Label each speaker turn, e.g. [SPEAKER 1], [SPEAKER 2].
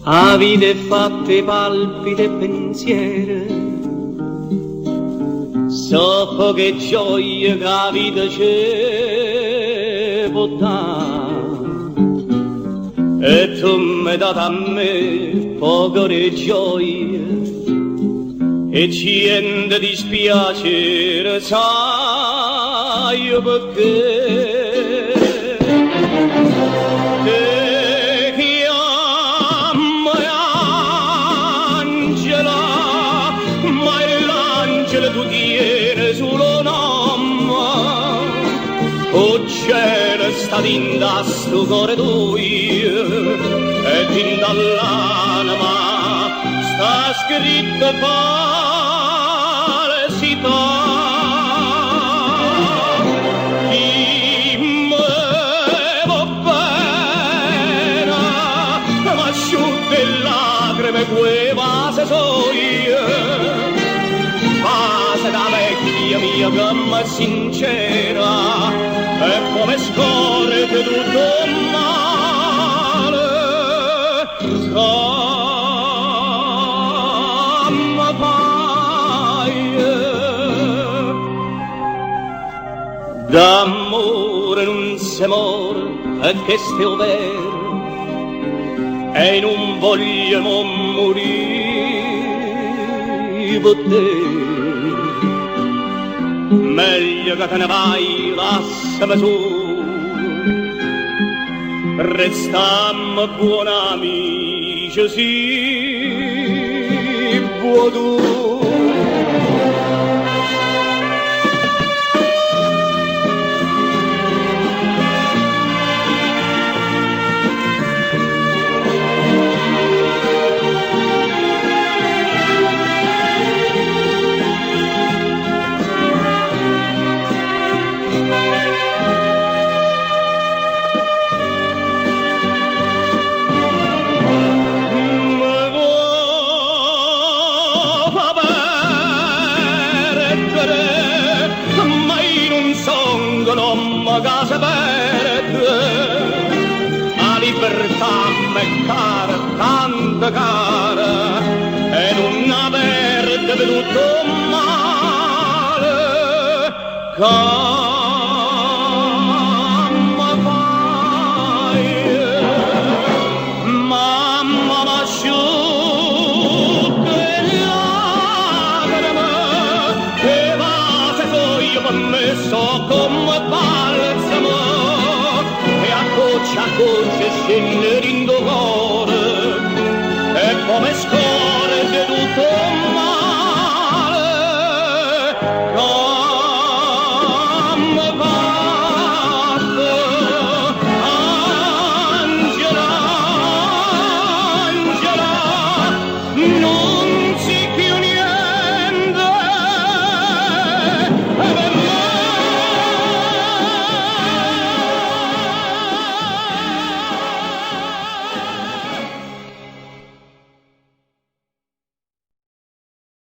[SPEAKER 1] avide fatte palpite pensiere, so poche gioie che la vita ci può dare, e tu mi date a me poche gioie, e ci rende dispiacere, sai perché? Tu tieni solo nome, o cielo sta dinda sto cuore tuo, e dinda all'anima sta scritto falsità. Chi me va bene, ma asciutte lacrime quei vasi soie, la vecchia mia gamma sincera, e come scorre tutto male, come fai? D'amore non si muore, e che stia vero, e non voglio morire per te. Meglio che te ne vai, lasciami su, restammo buoni amici, sì, buon tu. Casa verde, la libertà m'è cara, tanta cara, e non averde venuto male, come fai? Mamma m'asciutte lacrime, e vase io per me so come balsamo, e a goccia scende di